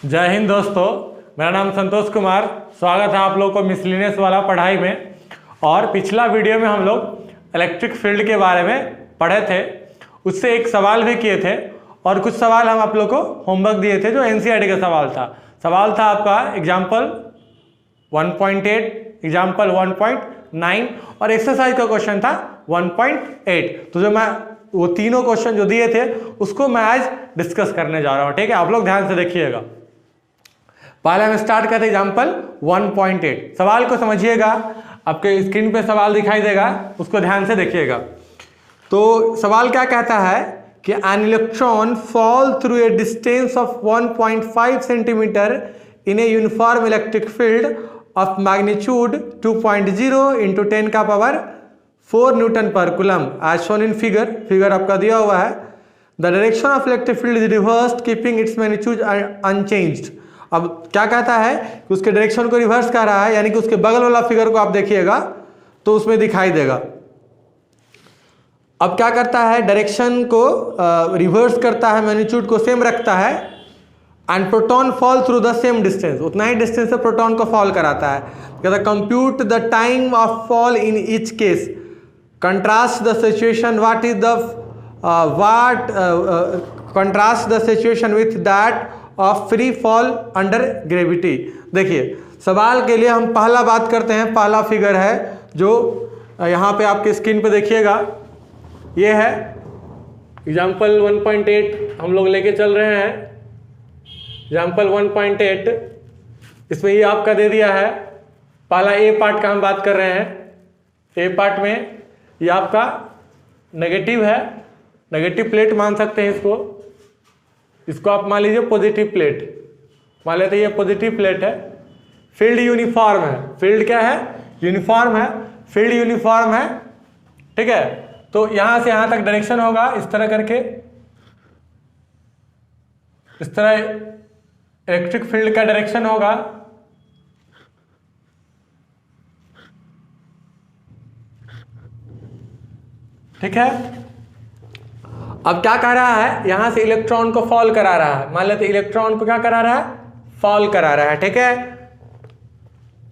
जय हिंद दोस्तों, मेरा नाम संतोष कुमार। स्वागत है आप लोगों को मिसलिनियस वाला पढ़ाई में। और पिछला वीडियो में हम लोग इलेक्ट्रिक फील्ड के बारे में पढ़े थे, उससे एक सवाल भी किए थे और कुछ सवाल हम आप लोग को होमवर्क दिए थे जो एनसीईआरटी का सवाल था आपका एग्जाम्पल 1.8, एग्जाम्पल 1.9 और एक्सरसाइज का क्वेश्चन था 1.8। तो जो मैं वो तीनों क्वेश्चन जो दिए थे उसको मैं आज डिस्कस करने जा रहा हूँ। ठीक है, आप लोग ध्यान से देखिएगा। पहले हम स्टार्ट करते हैं एग्जाम्पल 1.8। सवाल को समझिएगा, आपके स्क्रीन पे सवाल दिखाई देगा, उसको ध्यान से देखिएगा। तो सवाल क्या कहता है कि an electron fall through a distance of 1.5 centimetre in a uniform electric field of magnitude 2.0 into 10 का पावर 4 न्यूटन पर coulomb as shown in figure आपका दिया हुआ है। The direction of electric field is reversed keeping its magnitude unchanged. अब क्या कहता है कि उसके डायरेक्शन को रिवर्स कर रहा है, यानी कि उसके बगल वाला फिगर को आप देखिएगा तो उसमें दिखाई देगा। अब क्या करता है, डायरेक्शन को रिवर्स करता है, मैग्नीट्यूड को सेम रखता है and proton fall through the same distance, उतना ही डिस्टेंस से प्रोटॉन को फॉल कराता है। कहता है compute the time of fall in each case, contrast the situation what is the contrast the situation with that of free fall under gravity. देखिए सवाल के लिए हम पहला बात करते हैं, पहला फिगर है जो यहाँ पे आपके स्क्रीन पे देखिएगा, ये है एग्जाम्पल 1.8 हम लोग लेके चल रहे हैं। एग्जाम्पल 1.8 इसमें ये आपका दे दिया है। पहला ए पार्ट का हम बात कर रहे हैं। ए पार्ट में ये आपका नेगेटिव है, नेगेटिव प्लेट मान सकते हैं इसको आप मान लीजिए पॉजिटिव प्लेट मान लेते हैं। ये पॉजिटिव प्लेट है। फील्ड यूनिफॉर्म है, फील्ड क्या है, यूनिफॉर्म है, फील्ड यूनिफॉर्म है। ठीक है, तो यहां से यहां तक डायरेक्शन होगा इस तरह करके, इस तरह इलेक्ट्रिक फील्ड का डायरेक्शन होगा। ठीक है, अब क्या कर रहा है, यहां से इलेक्ट्रॉन को फॉल करा रहा है। मान लेते इलेक्ट्रॉन को क्या करा रहा है, फॉल करा रहा है। ठीक है,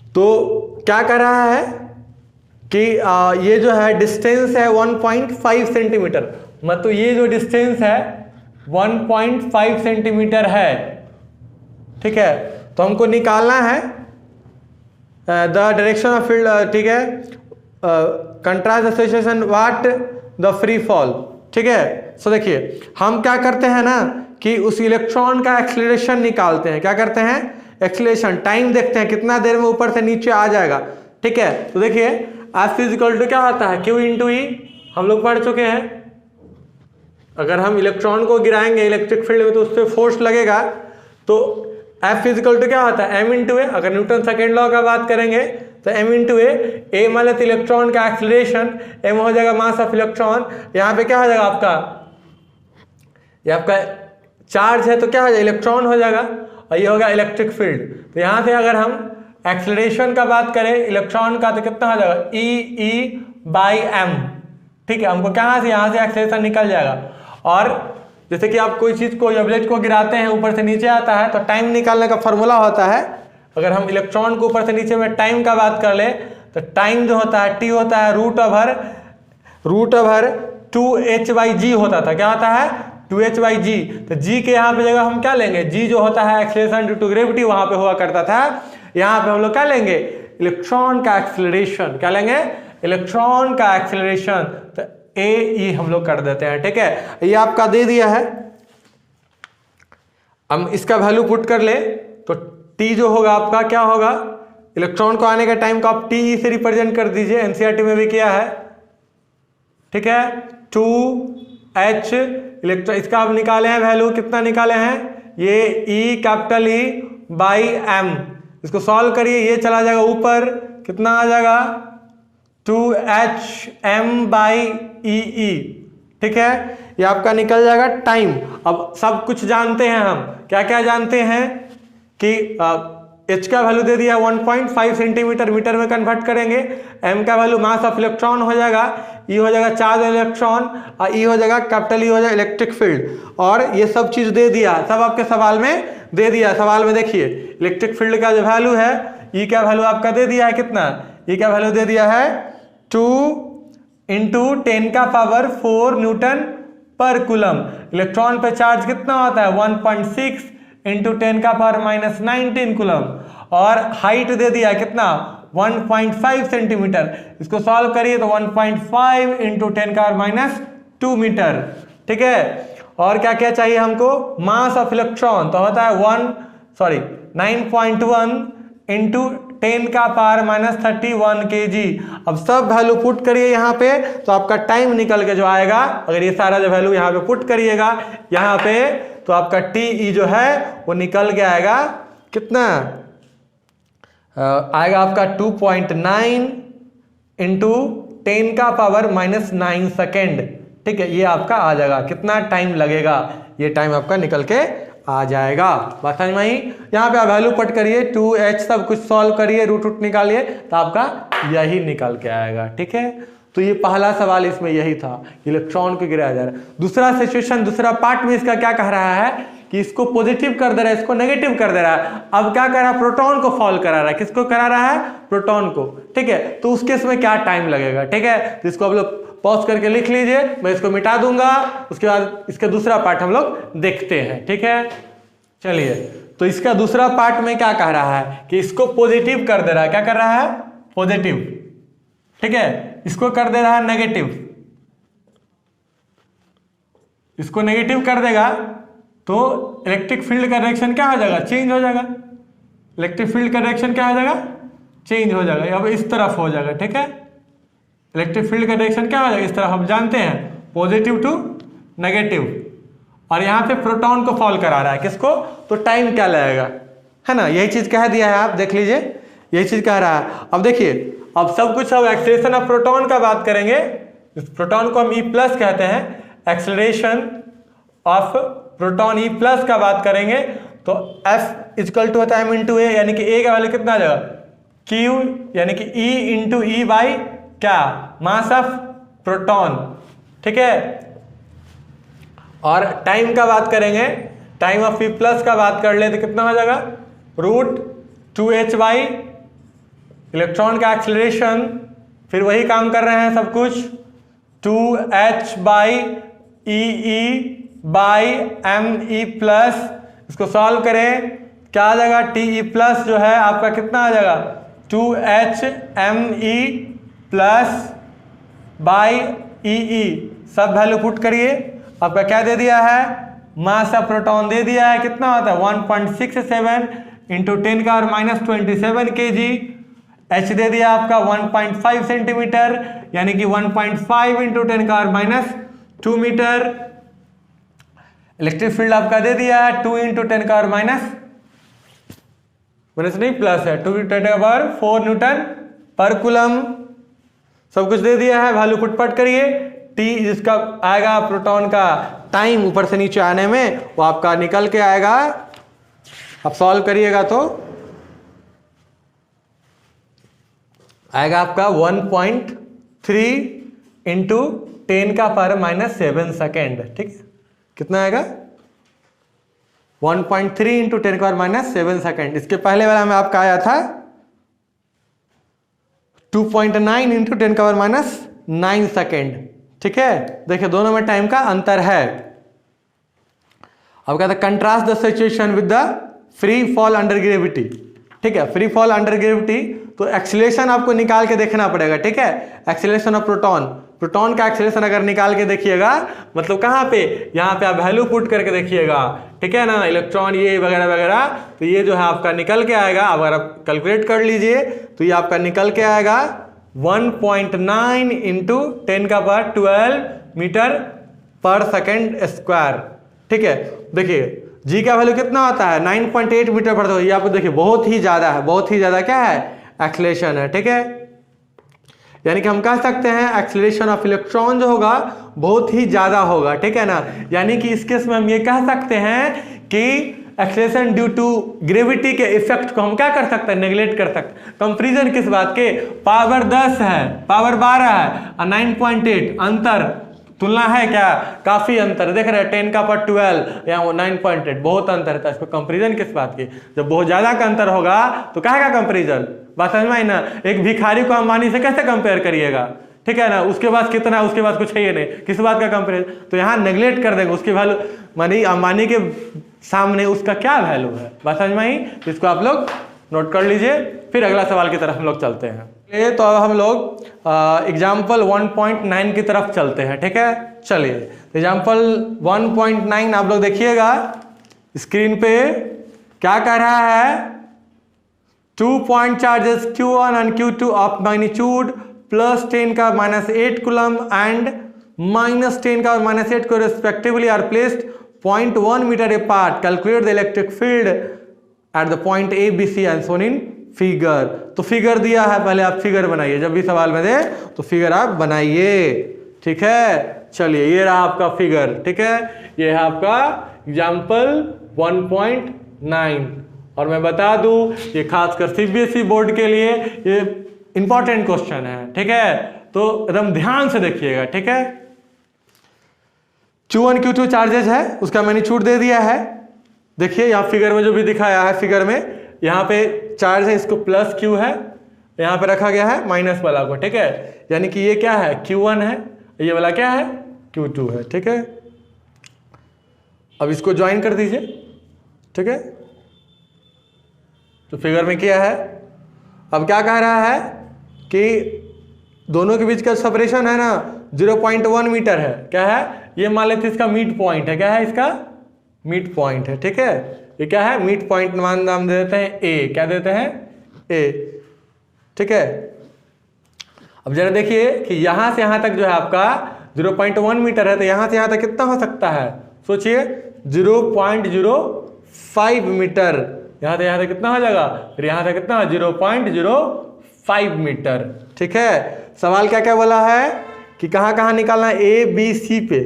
तो क्या कर रहा है कि ये जो है डिस्टेंस है 1.5 सेंटीमीटर, मतलब ये जो डिस्टेंस है 1.5 सेंटीमीटर है। ठीक है, तो हमको निकालना है द डायरेक्शन ऑफ फील्ड। ठीक है, contrast the situation what the free fall. ठीक है, सो देखिए हम क्या करते हैं ना कि उस इलेक्ट्रॉन का एक्सीलरेशन निकालते हैं। क्या करते हैं, एक्सीलरेशन, टाइम देखते हैं कितना देर में ऊपर से नीचे आ जाएगा। ठीक है, तो देखिए F इक्वल टू क्या होता है, Q इंटू ई, हम लोग पढ़ चुके हैं। अगर हम इलेक्ट्रॉन को गिराएंगे इलेक्ट्रिक फील्ड में तो उस पर फोर्स लगेगा, तो F इक्वल टू क्या होता है, m इंटू ए। अगर न्यूटन सेकेंड लॉ का बात करेंगे तो m इंटू ए मान लेते इलेक्ट्रॉन का एक्सीलरेशन, m हो जाएगा मास ऑफ इलेक्ट्रॉन। यहाँ पे क्या हो जाएगा आपका, ये आपका चार्ज है तो क्या हो जाएगा, इलेक्ट्रॉन हो जाएगा, और ये होगा इलेक्ट्रिक फील्ड। तो यहाँ से अगर हम एक्सीलरेशन का बात करें इलेक्ट्रॉन का तो कितना हो जाएगा, E/m। ठीक है, हमको कहाँ से, यहाँ से एक्सीलरेशन निकल जाएगा। और जैसे कि आप कोई चीज़ को, ऑब्जेक्ट को गिराते हैं ऊपर से नीचे आता है तो टाइम निकालने का फॉर्मूला होता है। अगर हम इलेक्ट्रॉन को ऊपर से नीचे में टाइम का बात कर ले तो टाइम जो होता है T होता है रूट ओवर 2h/g होता था। क्या होता है, 2h/g। तो g के यहाँ पे जगह हम क्या लेंगे, g जो होता है एक्सीलरेशन ड्यू टू ग्रेविटी वहां पे हुआ करता था। यहाँ पे हम लोग क्या लेंगे, इलेक्ट्रॉन का एक्सीलरेशन। क्या लेंगे, इलेक्ट्रॉन का एक्सीलरेशन। तो ए हम लोग कर देते हैं। ठीक है, ये आपका दे दिया है। हम इसका वैल्यू पुट कर ले तो टी जो होगा आपका क्या होगा, इलेक्ट्रॉन को आने का टाइम को आप टी से रिप्रेजेंट कर दीजिए, एनसीईआरटी में भी किया है। ठीक है, 2h इलेक्ट्रॉन, इसका आप निकाले हैं वैल्यू, कितना निकाले हैं, ये E कैपिटल E/m। इसको सॉल्व करिए, ये चला जाएगा ऊपर, कितना आ जाएगा 2hm/E। ठीक है, ये आपका निकल जाएगा टाइम। अब सब कुछ जानते हैं हम, क्या क्या जानते हैं कि H का वैल्यू दे दिया 1.5 सेंटीमीटर, मीटर में कन्वर्ट करेंगे। M का वैल्यू मास ऑफ इलेक्ट्रॉन हो जाएगा, E हो जाएगा चार्ज इलेक्ट्रॉन, और E हो जाएगा कैपिटल E हो जाएगा इलेक्ट्रिक फील्ड। और ये सब चीज दे दिया, सब आपके सवाल में दे दिया। सवाल में देखिए इलेक्ट्रिक फील्ड का जो वैल्यू है, E का वैल्यू आपका दे दिया है कितना, E का वैल्यू दे दिया है 2 × 10⁴ न्यूटन पर कूलम। इलेक्ट्रॉन पे चार्ज कितना होता है 1.6 × 10⁻⁻19 कूलम। और हाइट दे दिया कितना 1.5 सेंटीमीटर। इसको सॉल्व करिए तो 1.5 × 10⁻² मीटर। ठीक है, और क्या क्या चाहिए हमको, मास ऑफ इलेक्ट्रॉन तो होता है 9.1 × 10⁻31 kg। अब सब वैल्यू पुट करिए यहाँ पे तो आपका टाइम निकल के जो आएगा, अगर ये सारा जो वैल्यू यहाँ पे पुट करिएगा यहाँ पे, तो आपका TE जो है वो निकल के आएगा कितना, आएगा आपका 2.9 × 10⁻⁹ सेकेंड। ठीक है, ये आपका आ जाएगा। कितना टाइम लगेगा, ये टाइम आपका निकल के आ जाएगा। बात समझ में आई। यहाँ पे आप वैल्यू पट करिए, 2h सब कुछ सॉल्व करिए, रूट निकालिए तो आपका यही निकल के आएगा। ठीक है, तो ये पहला सवाल इसमें यही था, इलेक्ट्रॉन को गिराया जा रहा है। दूसरा सिचुएशन, दूसरा पार्ट में इसका क्या कह रहा है कि इसको पॉजिटिव कर दे रहा है, इसको नेगेटिव कर दे रहा है। अब क्या कर रहा है, प्रोटॉन को फॉल करा रहा है। किसको करा रहा है, प्रोटॉन को। ठीक है, तो उस केस में क्या टाइम लगेगा। ठीक है, तो इसको आप लोग पॉज करके लिख लीजिए, मैं इसको मिटा दूंगा, उसके बाद इसका दूसरा पार्ट हम लोग देखते हैं। ठीक है, चलिए, तो इसका दूसरा पार्ट में क्या कह रहा है कि इसको पॉजिटिव कर दे रहा है। क्या कर रहा है, पॉजिटिव। ठीक है, इसको कर दे रहा है नेगेटिव। इसको नेगेटिव कर देगा तो इलेक्ट्रिक फील्ड का डायरेक्शन क्या हो जाएगा, चेंज हो जाएगा। इलेक्ट्रिक फील्ड का डायरेक्शन क्या हो जाएगा, चेंज हो जाएगा। अब इस तरफ हो जाएगा। ठीक है, इलेक्ट्रिक फील्ड का डायरेक्शन क्या हो जाएगा, इस तरफ। हम जानते हैं पॉजिटिव टू नेगेटिव। और यहाँ पे प्रोटॉन को फॉल करा रहा है, किसको, तो टाइम क्या लगेगा, है ना। यही चीज कह दिया है, आप देख लीजिए, यही चीज कह रहा है। अब देखिए, अब सब कुछ, अब एक्सेलरेशन ऑफ प्रोटॉन का बात करेंगे। इस प्रोटॉन को हम E+ कहते हैं। एक्सेलरेशन ऑफ प्रोटॉन E+ का बात करेंगे तो F = होता है m × a, यानी कि A का वैल्यू कितना आ जाएगा, Q यानी कि E × E बाई क्या, मास ऑफ प्रोटॉन। ठीक है, और टाइम का बात करेंगे, टाइम ऑफ E+ का बात कर ले तो कितना हो जाएगा, √2h बाई इलेक्ट्रॉन का एक्सेलरेशन, फिर वही काम कर रहे हैं सब कुछ, 2h by EE by ME+। इसको सॉल्व करें क्या आ जाएगा, TE+ जो है आपका कितना आ जाएगा, 2h ME+ बाई EE। सब वैल्यू पुट करिए, आपका क्या दे दिया है, मास ऑफ प्रोटॉन दे दिया है, कितना होता है 1.67 × 10⁻27 kg। H दे दिया आपका 1.5 सेंटीमीटर, यानी कि 1.5 × 10⁻² मीटर। इलेक्ट्रिक फील्ड आपका दे दिया है 2 × 10⁻- नहीं प्लस है 2 × 10⁴ न्यूटन पर कूलम। सब कुछ दे दिया है, वैल्यू पुट करिए। T जिसका आएगा प्रोटॉन का टाइम ऊपर से नीचे आने में, वो आपका निकल के आएगा। आप सॉल्व करिएगा तो आएगा आपका 1.3 × 10⁻⁷ सेकेंड। ठीक है, कितना आएगा 1.3 × 10⁻⁷ सेकेंड। इसके पहले वाला में आपका आया था 2.9 × 10⁻⁹ सेकेंड। ठीक है, देखिए दोनों में टाइम का अंतर है। अब कहता है contrast the situation with the free fall under gravity. ठीक है, फ्री फॉल अंडर ग्रेविटी, तो एक्सीलरेशन आपको निकाल के देखना पड़ेगा। ठीक है, एक्सीलरेशन ऑफ प्रोटॉन, प्रोटॉन का एक्सीलरेशन अगर निकाल के देखिएगा, मतलब कहाँ पे, यहाँ पे आप वैल्यू पुट करके देखिएगा। ठीक है ना, इलेक्ट्रॉन ये वगैरह वगैरह, तो ये जो है आपका निकल के आएगा। अगर आप कैलकुलेट कर लीजिए तो ये आपका निकल के आएगा 1.9 × 10⁻12 मीटर पर सेकेंड स्क्वायर। ठीक है, देखिए जी का वैल्यू कितना होता है 9.8 मीटर पर सेकेंड। ये आपको देखिए बहुत ही ज्यादा है, बहुत ही ज्यादा क्या है, एक्सेलरेशन है। ठीक है, यानी कि हम कह सकते हैं एक्सेलरेशन ऑफ इलेक्ट्रॉन जो होगा बहुत ही ज्यादा होगा। ठीक है ना, यानी कि इस केस में हम ये कह सकते हैं कि एक्सेलेरेशन ड्यू टू ग्रेविटी के इफेक्ट को हम क्या कर सकते हैं, नेग्लेक्ट कर सकते हैं। कंपेरिजन किस बात के, पावर 10 है, पावर 12 है और 9.8, अंतर तुलना है क्या, काफी अंतर देख रहे हैं, 10 का पावर 12 या 9.8, बहुत अंतर है। तो इसको कंपेरिजन किस बात की, जब बहुत ज्यादा का अंतर होगा तो क्या का कंपेरिजन, बात समझ में आई ना। एक भिखारी को अंबानी से कैसे कंपेयर करिएगा, ठीक है ना, उसके पास कितना, उसके पास कुछ है ही नहीं, किस बात का कंपेरिजन। तो यहाँ नेग्लेक्ट कर देंगे उसकी वैल्यू, मानी अंबानी के सामने उसका क्या वैल्यू है, बात समझ में आई। तो इसको आप लोग नोट कर लीजिए। फिर अगला सवाल की तरफ हम लोग चलते हैं। तो अब हम लोग एग्जाम्पल 1.9 की तरफ चलते हैं, ठीक है। चलिए एग्जाम्पल 1.9 आप लोग देखिएगा स्क्रीन पे क्या कह रहा है, 2 point charges Q1 and Q2 of magnitude +10 का -8 कूलम एंड -10 का -8 को respectively are placed 0.1 metre apart. Calculate the electric field at the point A B C and shown in figure. तो फिगर दिया है, पहले आप फिगर बनाइए, जब भी सवाल में दे तो फिगर आप बनाइए, ठीक है। चलिए ये रहा आपका फिगर, ठीक है, ये है आपका एग्जाम्पल 1.9। और मैं बता दूं ये खासकर सीबीएसई बोर्ड के लिए ये इंपॉर्टेंट क्वेश्चन है, ठीक है। तो एकदम ध्यान से देखिएगा, ठीक है। Q1 Q2 चार्जेस है, उसका मैग्नीट्यूड दे दिया है। देखिए यहाँ फिगर में जो भी दिखाया है, फिगर में यहाँ पे चार्ज है, इसको प्लस Q है, यहाँ पे रखा गया है माइनस वाला को, ठीक है। यानी कि ये क्या है, Q1 है, ये वाला क्या है, Q2 है, ठीक है। अब इसको ज्वाइन कर दीजिए, ठीक है। तो फिगर में क्या है, अब क्या कह रहा है कि दोनों के बीच का सेपरेशन है ना 0.1 मीटर है, क्या है, ये मान लेते इसका मिड पॉइंट है, क्या है इसका मिड पॉइंट है, ठीक है। ये क्या है, मिड पॉइंट नाम दे देते हैं ए, क्या देते हैं ए, ठीक है। अब जरा देखिए कि यहां से यहां तक जो है आपका 0.1 मीटर है, तो यहां से यहां तक कितना हो सकता है, सोचिए 0.05 मीटर, यहां से यहां तक कितना हो जाएगा, फिर यहां से कितना 0.05 मीटर, ठीक है। सवाल क्या क्या बोला है कि कहां कहां निकालना है, ए बी सी पे,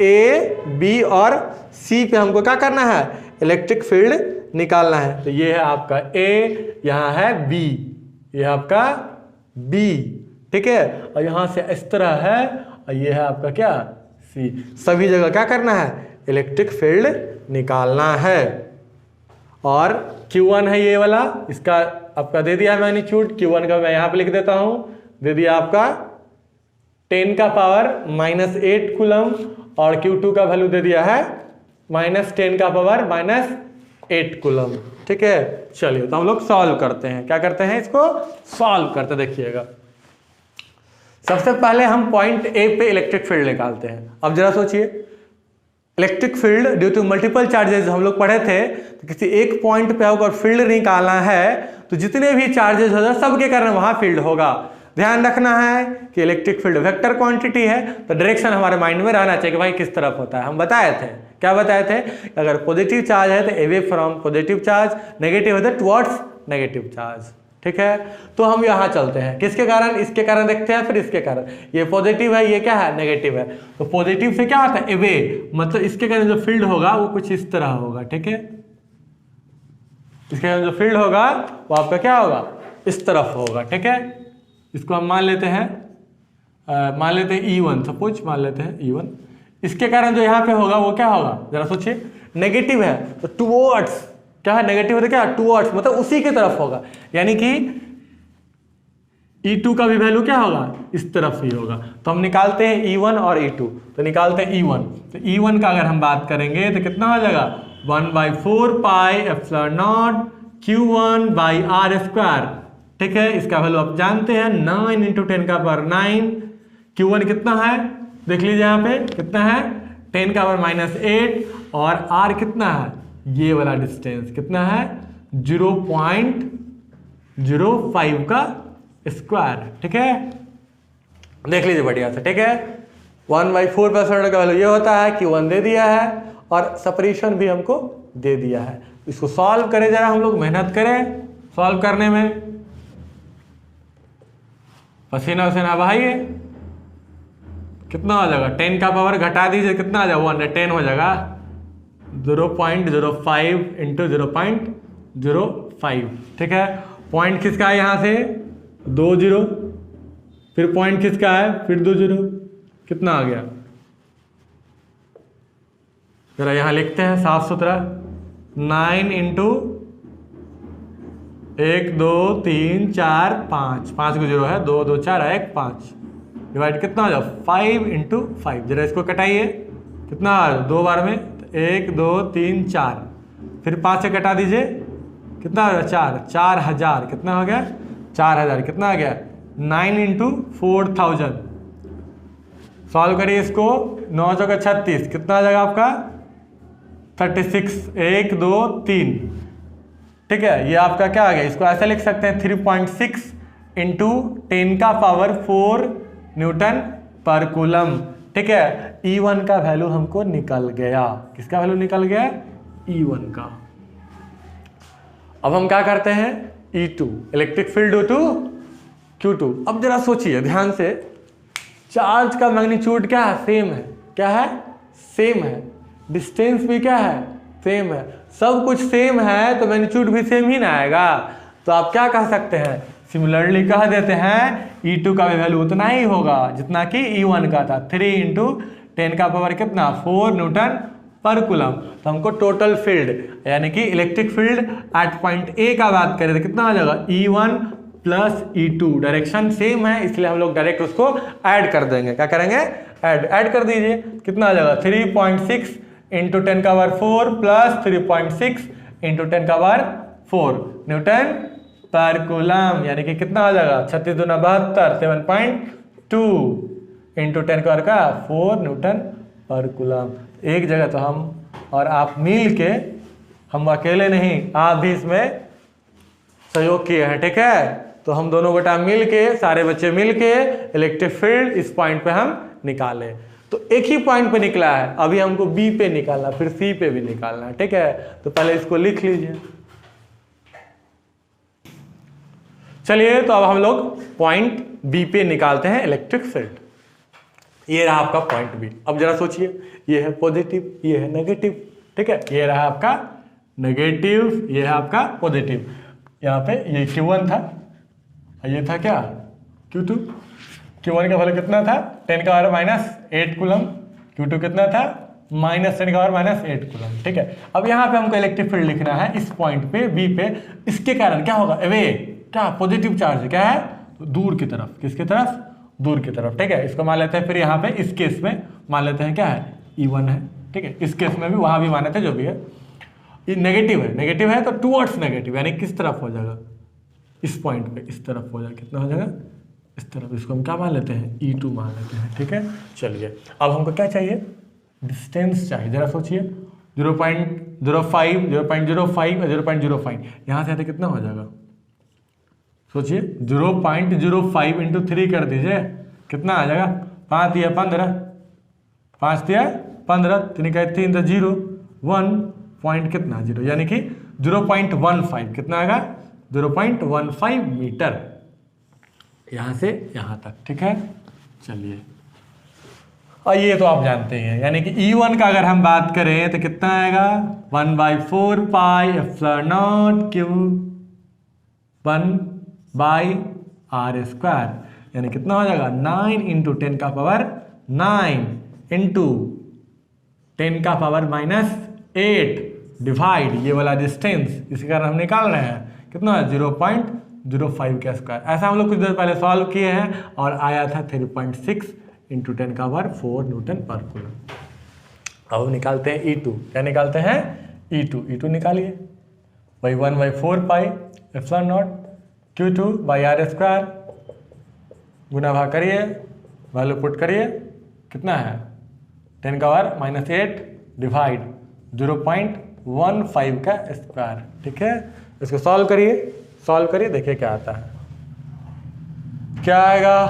ए बी और सी पे हमको क्या करना है, इलेक्ट्रिक फील्ड निकालना है। तो ये है आपका ए, यहाँ है बी, ये आपका बी, ठीक है। और यहाँ से इस तरह है, और ये है आपका क्या सी। सभी जगह क्या करना है, इलेक्ट्रिक फील्ड निकालना है। और Q1 है ये वाला, इसका आपका दे दिया है मैग्नीट्यूड, Q1 का मैं यहाँ पे लिख देता हूँ, दे दिया आपका 10 का पावर -8 कूलम, और Q2 का वैल्यू दे दिया है -10 का पावर -8 कूलम, ठीक है। चलिए तो हम लोग सॉल्व करते हैं, क्या करते हैं, इसको सॉल्व करते देखिएगा। सबसे पहले हम पॉइंट ए पे इलेक्ट्रिक फील्ड निकालते हैं। अब जरा सोचिए, electric field due to multiple charges हम लोग पढ़े थे, तो किसी एक पॉइंट पे अगर फील्ड निकालना है तो जितने भी चार्जेस होगा सबके कारण वहां फील्ड होगा। ध्यान रखना है कि इलेक्ट्रिक फील्ड वेक्टर क्वांटिटी है, तो डायरेक्शन हमारे माइंड में रहना चाहिए कि भाई किस तरफ होता है। हम बताए थे, क्या बताए थे, अगर पॉजिटिव चार्ज है तो away from positive charge, negative है तो टुवर्ड्स नेगेटिव चार्ज, ठीक है। तो हम यहाँ चलते हैं, किसके कारण, इसके कारण देखते हैं, फिर इसके कारण। ये पॉजिटिव है, ये क्या है, नेगेटिव है। तो पॉजिटिव से क्या होता है, अवे, मतलब इसके कारण जो फील्ड होगा वो कुछ इस तरह होगा, ठीक है। इसके कारण जो फील्ड होगा वो आपका क्या होगा, इस तरफ होगा, ठीक है। इसको हम मान लेते हैं, मान लेते हैं E1, सपोज मान लेते हैं E1। इसके कारण जो यहाँ पे होगा वो क्या होगा, जरा सोचिए, नेगेटिव है तो टुवर्ड्स, क्या है, नेगेटिव है तो क्या, टुवर्ड्स, मतलब उसी की तरफ होगा। यानी कि E2 का भी वैल्यू क्या होगा, इस तरफ ही होगा। तो हम निकालते हैं E1 और E2, तो निकालते हैं E1। तो E1 का अगर हम बात करेंगे तो कितना हो जाएगा, 1/4 पाई एप्सिलॉन नॉट Q1/r², ठीक है। इसका वैल्यू आप जानते हैं 9 × 10 का पावर 9। Q1 कितना है, देख लीजिए यहाँ पे कितना है, 10 का पावर -8, और R कितना है, ये वाला डिस्टेंस कितना है, 0.05 का स्क्वायर, ठीक है। देख लीजिए बढ़िया से, ठीक है। 1/4 का वैल्यू ये होता है, Q1 दे दिया है और सेपरेशन भी हमको दे दिया है। इसको सॉल्व करें, जरा हम लोग मेहनत करें सॉल्व करने में, पसीना वसीना बहाइए। कितना हो जाएगा, 10 का पावर घटा दीजिए, कितना आ जाएगा, 110 हो जाएगा, 0.05 इंटू 0.05, ठीक है। पॉइंट किसका है यहाँ से 2 0, फिर पॉइंट किसका है फिर 2 0, कितना आ गया, जरा यहाँ लिखते हैं साफ सुथरा, 9 इंटू 1 2 3 4 5, 5 को 0 है, 2 2 4 1 5, डिवाइड कितना हो जाए 5 इंटू 5, जरा इसको कटाइए, कितना 2 बार में 1 2 3 4, फिर 5 से कटा दीजिए, कितना हो गया 4, 4000, कितना हो गया 4000, कितना आ गया 9 इंटू 4000। सॉल्व करिए इसको, 9 चौका 36, कितना आ जाएगा आपका 36, 1 2 3, ठीक है। ये आपका क्या आ गया, इसको ऐसे लिख सकते हैं 3.6 इंटू 10 का पावर 4 न्यूटन पर कूलम, ठीक है। E1 का वैल्यू हमको निकल गया, किसका वैल्यू निकल गया E1 का। अब हम क्या करते हैं E2, electric field O2 Q2। अब जरा सोचिए ध्यान से, चार्ज का मैग्नीट्यूड क्या है सेम है, क्या है सेम है, डिस्टेंस भी क्या है सेम है, सब कुछ सेम है तो मैग्नीट्यूड भी सेम ही ना आएगा। तो आप क्या कह सकते हैं, सिमिलरली कह देते हैं E2 का भी वैल्यू उतना ही होगा जितना कि E1 का था, 3 इंटू 10 का पावर कितना 4 न्यूटन पर कूलम। तो हमको टोटल फील्ड यानी कि electric field at point A का बात करें तो कितना आ जाएगा E1 plus E2, direction same है इसलिए हम लोग डायरेक्ट उसको ऐड कर देंगे, क्या करेंगे ऐड कर दीजिए, कितना आ जाएगा 3.6 इंटू 10 का पावर 4 प्लस 3.6 इंटू 10 का पावर 4 न्यूटन पर कूलम, यानी कि कितना आ जाएगा 36 दूना 72, 7.2 इंटू 10 का पावर का 4 न्यूटन पर कूलम। एक जगह तो हम और आप मिल के, हम अकेले नहीं आप भी इसमें सहयोग किए हैं, ठीक है। तो हम दोनों बेटा मिल के, सारे बच्चे मिल के इलेक्ट्रिक फील्ड इस पॉइंट पे हम निकाले। तो एक ही पॉइंट पे निकला है, अभी हमको बी पे निकालना, फिर सी पे भी निकालना है, ठीक है। तो पहले इसको लिख लीजिए। चलिए तो अब हम लोग पॉइंट बी पे निकालते हैं इलेक्ट्रिक फील्ड। ये रहा आपका पॉइंट बी। अब जरा सोचिए, ये है पॉजिटिव, ये है नेगेटिव, ठीक है। ये रहा आपका नेगेटिव, ये है आपका पॉजिटिव। यहाँ पे ये Q1 था, ये था क्या Q2। Q1 का वैल्यू कितना था 10 का पावर -8 कूलम, Q2 कितना था -10 का पावर -8 कूलम, ठीक है। अब यहाँ पे हमको इलेक्ट्रिक फील्ड लिखना है इस पॉइंट पे बी पे। इसके कारण क्या होगा, अवे क्या पॉजिटिव चार्ज क्या है तो दूर की तरफ, किसकी तरफ दूर की तरफ, ठीक है। इसको मान लेते हैं, फिर यहाँ पे इस केस में मान लेते हैं क्या है E1 है, ठीक है। इस केस में भी वहाँ भी मान लेते हैं, जो भी है ये नेगेटिव है तो टूवर्ड्स नेगेटिव, यानी किस तरफ हो जाएगा इस पॉइंट पे, इस तरफ हो जाएगा, कितना हो जाएगा इस तरफ। इसको हम क्या मान लेते हैं E2 मान लेते हैं, ठीक है। चलिए अब हमको क्या चाहिए, डिस्टेंस चाहिए। जरा सोचिए 0.05 0.05 और 0.05, यहाँ से आते कितना हो जाएगा, सोचिए 0.05 इंटू 3 कर दीजिए, कितना आ जाएगा 5 या 15, 5 या 15, 3 का 3 तो 0, 1 पॉइंट कितना 0, यानी कि 0.15, कितना आएगा 0.15 मीटर यहाँ से यहाँ तक, ठीक है। चलिए और ये तो आप जानते हैं, यानी कि E1 का अगर हम बात करें तो कितना आएगा 1/4 pi epsilon not Q 1/r², यानी कितना हो जाएगा 9 इंटू 10 का पावर 9 इंटू 10 का पावर -8 डिवाइड ये वाला डिस्टेंस, इसी कारण हम निकाल रहे हैं कितना 0.05 का स्क्वायर। ऐसा हम लोग कुछ देर पहले सॉल्व किए हैं और आया था 3.6 इंटू 10 का पावर 4 न्यूटन पर कूलम। अब निकालते हैं E2, क्या निकालते हैं E2 निकालिए, वही 1/4 पाई एप्सिलॉन नॉट Q2/r², गुना भाग करिए, वैल्यू पुट करिए, कितना है 10 का पावर -8 डिवाइड 0.15 का स्क्वायर, ठीक है। इसको सॉल्व करिए, देखिए क्या आता है, क्या आएगा,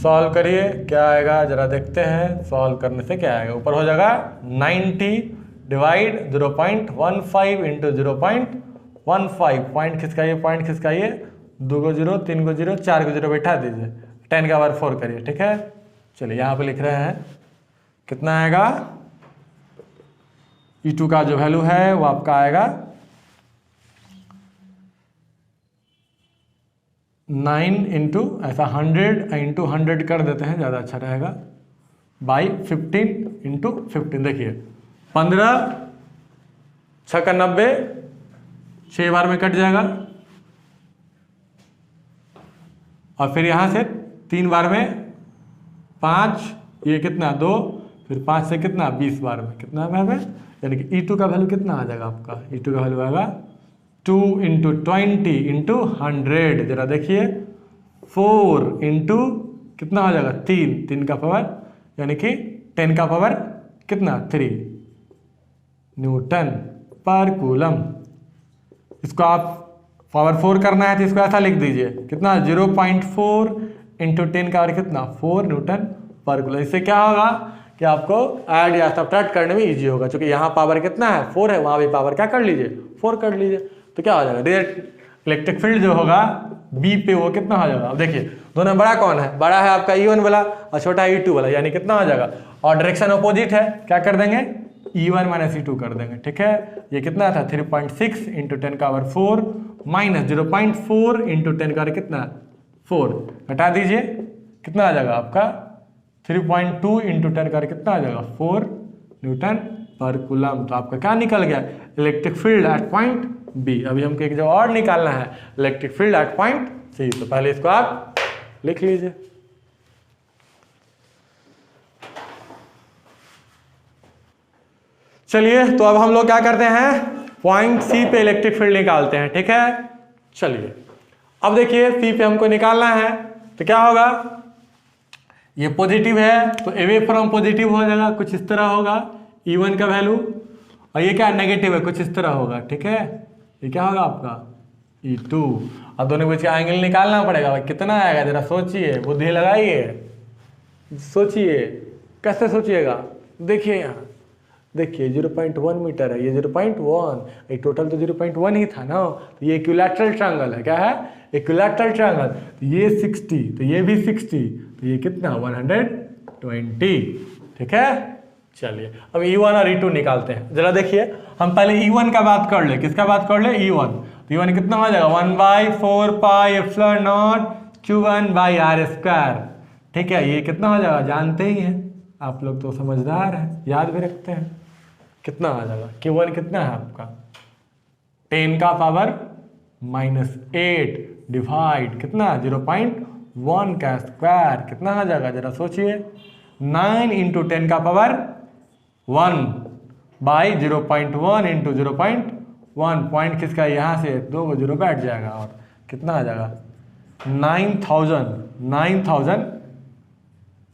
सॉल्व करिए क्या आएगा जरा देखते हैं। सॉल्व करने से क्या आएगा, ऊपर हो जाएगा 90 डिवाइड 0.15 इंटू 0.15, पॉइंट खिसकाइए, 2 को 0, 3 को 0, 4 को 0 बैठा दीजिए, 10 का पावर 4 करिए, ठीक है। चलिए यहाँ पे लिख रहे हैं कितना आएगा E2 का जो वैल्यू है वो आपका आएगा 9 इंटू ऐसा 100 कर देते हैं, ज़्यादा अच्छा रहेगा, बाई 15 इंटू 15। देखिए 15 6 का 90, 6 बार में कट जाएगा, और फिर यहाँ से 3 बार में 5, ये कितना 2, फिर 5 से कितना 20 बार में कितना बार में, यानी कि E2 का वैल्यू कितना आ जाएगा आपका, E2 का वैल्यू आएगा 2 इंटू 20 इंटू 100। जरा देखिए 4 इंटू कितना हो जाएगा 3 का पावर, यानी कि 10 का पावर कितना 3 न्यूटन पर कूलम। इसको आप पावर 4 करना है तो इसको ऐसा लिख दीजिए, कितना 0.4 इंटू 10 का पावर कितना 4 न्यूटन पर कूलम। इससे क्या होगा कि आपको ऐड या सब्ट्रैक्ट करने में इजी होगा, क्योंकि यहाँ पावर कितना है 4 है, वहाँ भी पावर क्या कर लीजिए 4 कर लीजिए, तो क्या हो जाएगा डायरेक्ट इलेक्ट्रिक फील्ड जो होगा बी पे वो कितना हो जाएगा। अब देखिए दोनों में बड़ा कौन है, बड़ा है आपका E1 वाला और छोटा है E2 वाला, यानी कितना हो जाएगा, और डायरेक्शन अपोजिट है, क्या कर देंगे E1 माइनस E2 कर देंगे। ठीक है, ये कितना था 3.6 इंटू 10 का पावर 4 माइनस 0.4 इंटू 10 का पावर कितना 4, घटा दीजिए कितना आ जाएगा आपका 3.2 इंटू 10 का पावर कितना आ जाएगा 4 न्यूटन पर कूलम। तो आपका क्या निकल गया electric field at point B. अभी हमको एक जो और निकालना है electric field at point C, तो पहले इसको आप लिख लीजिए। चलिए तो अब हम लोग क्या करते हैं पॉइंट सी पे इलेक्ट्रिक फील्ड निकालते हैं। ठीक है, चलिए अब देखिए सी पे हमको निकालना है, तो क्या होगा, ये पॉजिटिव है तो अवे फ्रॉम पॉजिटिव हो जाएगा, कुछ इस तरह होगा E1 का वैल्यू, और ये क्या नेगेटिव है, कुछ इस तरह होगा। ठीक है, ये क्या होगा आपका E2। अब दोनों के बीच का एंगल निकालना पड़ेगा, भाई कितना आएगा जरा सोचिए, बुद्धि लगाइए, सोचिए कैसे सोचिएगा। देखिए यहाँ देखिए 0.1 मीटर है, ये 0.1, ये टोटल तो 0.1 ही था ना, तो ये इक्विलैटरल ट्रायंगल है, क्या है इक्विलैटरल ट्रायंगल, तो ये 60 तो ये भी 60, तो ये कितना 120। ठीक है, चलिए अब E1 और E2 निकालते हैं। जरा देखिए हम पहले E1 का बात कर ले, किसका बात कर ले E1, तो E1 कितना हो जाएगा 1/4 pi epsilon not Q1 by R square. ठीक है, ये कितना हो जाएगा जानते ही हैं आप लोग, तो समझदार हैं, याद भी रखते हैं, कितना आ जाएगा Q1 कितना है आपका 10 का पावर -8 डिवाइड कितना 0.1 का स्क्वायर, कितना आ जाएगा जरा सोचिए 9 इंटू 10 का पावर 1 बाई 0.1 इंटू 0.1, पॉइंट किसका यहाँ से 2 जीरो बैठ जाएगा, और कितना आ जाएगा 9000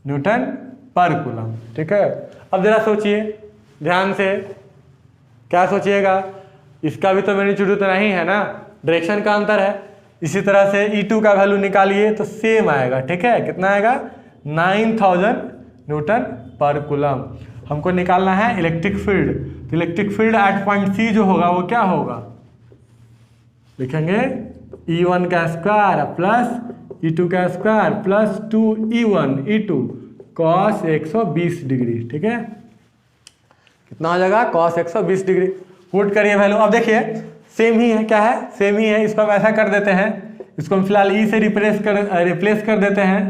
न्यूटन पर कूलम। ठीक है, अब जरा सोचिए ध्यान से, क्या सोचिएगा, इसका भी तो मैग्नीट्यूड उतना ही है ना, डायरेक्शन का अंतर है। इसी तरह से E2 का वैल्यू निकालिए तो सेम आएगा। ठीक है, कितना आएगा 9000 न्यूटन पर कूलम। हमको निकालना है इलेक्ट्रिक फील्ड, तो electric field at point C जो होगा वो क्या होगा, लिखेंगे E1 का स्क्वायर प्लस E2 का square plus 2E1 E2 cos 120 degree. ठीक है, कितना हो जाएगा cos 120 डिग्री, पुट करिए वैल्यू। अब देखिए सेम ही है, क्या है सेम ही है, इसको हम ऐसा कर देते हैं, इसको हम फिलहाल E से रिप्लेस कर देते हैं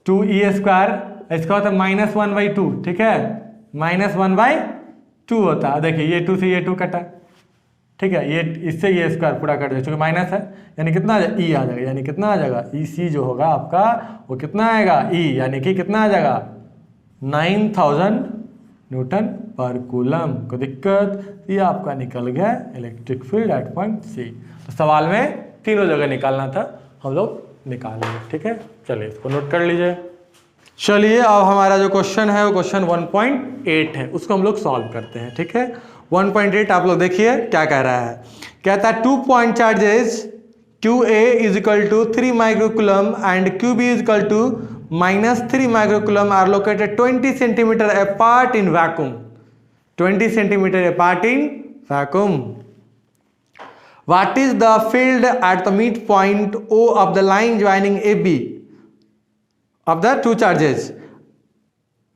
2E स्क्वायर, इसका होता है -1/2। ठीक है, -1/2 होता है। देखिए ये 2 से ये 2 कटा, ठीक है, ये इससे ये स्क्वायर पूरा कट जाए, चूंकि माइनस है, यानी कितना आ जाएगा E आ जाएगा, यानी कितना आ जाएगा EC जो होगा आपका वो कितना आएगा E, यानी कि कितना आ जाएगा 9000 न्यूटन पर कूलम। को दिक्कत, ये आपका निकल गया electric field at point C. तो सवाल में तीनों जगह निकालना था, हम लोग निकाल लिए। ठीक है, चलिए इसको नोट कर लीजिए। चलिए अब हमारा जो क्वेश्चन है वो क्वेश्चन 1.8 है, उसको हम लोग सॉल्व करते हैं। ठीक है, 1.8 आप लोग देखिए क्या कह रहा है, कहता है 2 point charges QA is equal to 3 microcoulomb and QB is equal to -3 microcoulomb are located 20 centimetre apart in vacuum, 20 centimetre apart in vacuum. What is the field at the midpoint O of the line joining AB of the two charges?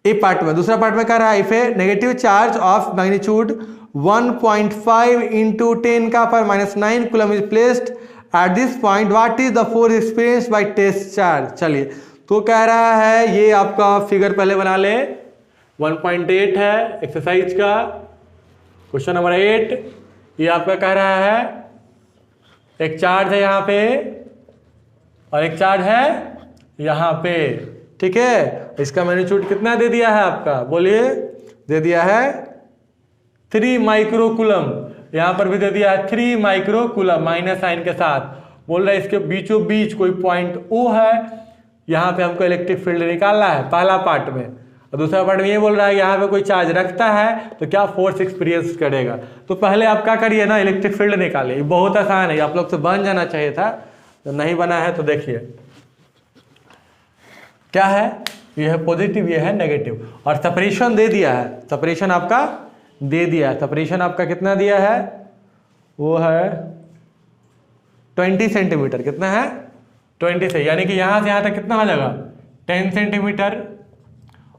A part में। दूसरा part में कह रहा है if a negative charge of magnitude 1.5 into 10 का power -9 coulomb is placed at this point, what is the force experienced by test charge. चलिए, तो कह रहा है ये आपका फिगर पहले बना ले, 1.8 है एक्सरसाइज का, क्वेश्चन नंबर 8। ये आपका कह रहा है एक चार्ज है यहाँ पे और एक चार्ज है यहाँ पे, ठीक है। इसका मैग्नीट्यूड कितना दे दिया है आपका, बोलिए, दे दिया है 3 माइक्रोकूलम। यहाँ पर भी दे दिया है 3 माइक्रोकूलम माइनस साइन के साथ। बोल रहा है इसके बीचों बीच कोई पॉइंट O है, यहाँ पे हमको इलेक्ट्रिक फील्ड निकालना है पहला पार्ट में। और दूसरा पार्ट में ये बोल रहा है यहाँ पे कोई चार्ज रखता है तो क्या फोर्स एक्सपीरियंस करेगा। तो पहले आप क्या करिए ना, इलेक्ट्रिक फील्ड निकालिए। ये बहुत आसान है, आप लोग से बन जाना चाहिए था, तो नहीं बना है तो देखिए क्या है, ये है पॉजिटिव, ये है नेगेटिव। और सेपरेशन दे दिया है, सेपरेशन आपका दे दिया है। सेपरेशन आपका कितना दिया है, वो है 20 सेंटीमीटर। कितना है, 20 से, यानी कि यहाँ से यहाँ तक कितना हो जाएगा 10 सेंटीमीटर,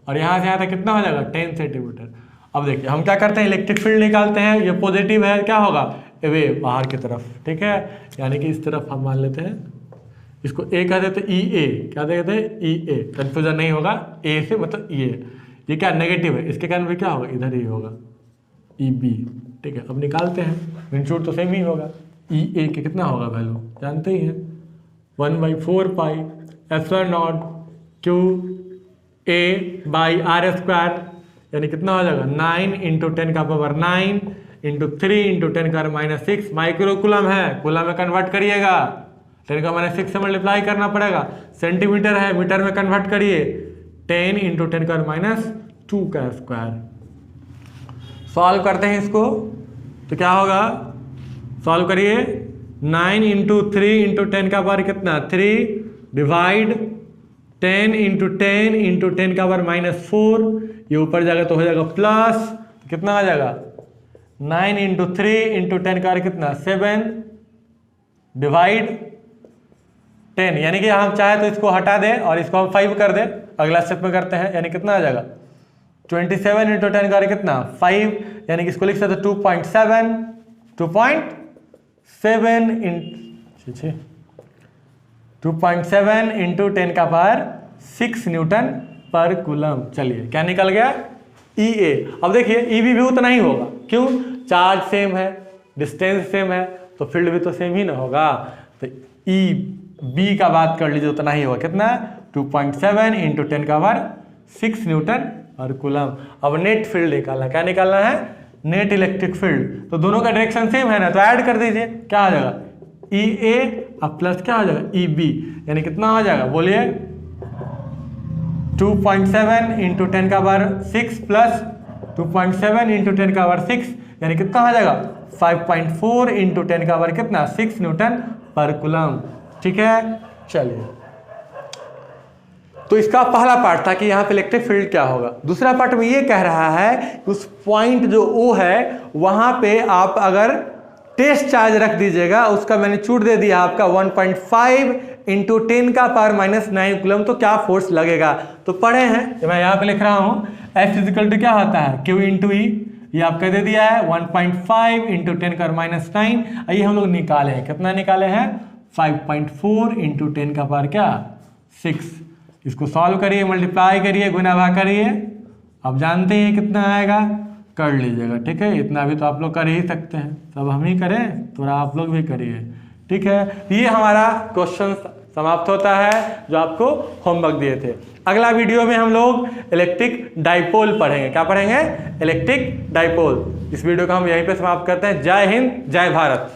और यहाँ से यहाँ तक कितना हो जाएगा 10 सेंटीमीटर। अब देखिए हम क्या करते हैं, इलेक्ट्रिक फील्ड निकालते हैं। ये पॉजिटिव है, क्या होगा, वे बाहर की तरफ, ठीक है, यानी कि इस तरफ हम मान लेते हैं, इसको ए कह देते ई ए, क्या देते हैं ई ए, कन्फ्यूजन नहीं होगा, ए से मतलब ये क्या नेगेटिव है, इसके कारण भी क्या होगा, इधर ही होगा ई बी, ठीक है। अब निकालते हैं, मैग्नीट्यूड तो सेम ही होगा, ई ए के कितना होगा वैल्यू जानते ही हैं, 1/4 pi epsilon naught q a by r square, यानी कितना हो जाएगा 9 इंटू 10 का पावर 9 इंटू 3 इंटू 10 का -6 माइक्रोकूलम है, कूलम में कन्वर्ट करिएगा, 10 का -6 से मल्टीप्लाई करना पड़ेगा। सेंटीमीटर है, मीटर में कन्वर्ट करिए, 10 इंटू 10 का -2 का स्क्वायर। सॉल्व करते हैं इसको, तो क्या होगा, सॉल्व करिए, 9 इंटू 3 इंटू 10 का पावर कितना 3 डिवाइड 10 इंटू 10 इंटू 10 का पावर -4, ये ऊपर जाएगा तो हो जाएगा प्लस, तो कितना आ जाएगा 9 इंटू 3 इंटू 10 का पावर कितना 7 डिवाइड 10, यानी कि हम चाहे तो इसको हटा दें और इसको हम 5 कर दें, अगला स्टेप में करते हैं, यानी कितना आ जाएगा 27 इंटू 10 का कितना 5, यानी कि इसको लिख सकते 2.7 इंटू 10 का पावर 6 न्यूटन पर कूलम। चलिए क्या निकल गया, ई ए। अब देखिए ई बी भी उतना ही होगा, क्यों, चार्ज सेम है, डिस्टेंस सेम है, तो फील्ड भी तो सेम ही ना होगा, तो ई बी का बात कर लीजिए, उतना ही होगा, कितना 2.7 इंटू 10 का पावर 6 न्यूटन और कूलम। अब नेट फील्ड निकालना, क्या निकालना है, नेट इलेक्ट्रिक फील्ड। तो दोनों का डायरेक्शन सेम है ना, तो ऐड कर दीजिए, क्या आ जाएगा ई ए अब प्लस क्या हो जाएगा ई बी, यानी कितना हो जाएगा, बोलिए 2.7 इंटू 10 का पावर 6 प्लस 2.7 इंटू 10 का पावर 6, यानी कितना हो जाएगा 5.4 इंटू 10 का पावर कितना 6 न्यूटन पर कूलम, ठीक है। चलिए, तो इसका पहला पार्ट था कि यहाँ पे इलेक्ट्रिक फील्ड क्या होगा। दूसरा पार्ट में ये कह रहा है कि उस पॉइंट जो O है वहां पे आप अगर टेस्ट चार्ज रख दीजिएगा, उसका मैग्नीट्यूड दे दिया आपका 1.5 इंटू 10 का पावर -9 कूलम, तो क्या फोर्स लगेगा। तो पढ़े हैं, तो मैं यहाँ पे लिख रहा हूँ F इक्वल टू क्या होता है Q इंटू ई, ये आपका दे दिया है 1.5 इंटू 10 का पावर -9, आइए हम लोग निकाले हैं, कितना निकाले हैं 5.4 इंटू 10 का पावर क्या 6। इसको सॉल्व करिए, मल्टीप्लाई करिए, गुना भाग करिए, अब जानते हैं कितना आएगा, कर लीजिएगा, ठीक है। इतना भी तो आप लोग कर ही सकते हैं, तब हम ही करें, थोड़ा आप लोग भी करिए, ठीक है। ये हमारा क्वेश्चन समाप्त होता है जो आपको होमवर्क दिए थे। अगला वीडियो में हम लोग इलेक्ट्रिक डाइपोल पढ़ेंगे, क्या पढ़ेंगे, इलेक्ट्रिक डाइपोल। इस वीडियो को हम यहीं पे समाप्त करते हैं। जय हिंद, जय भारत।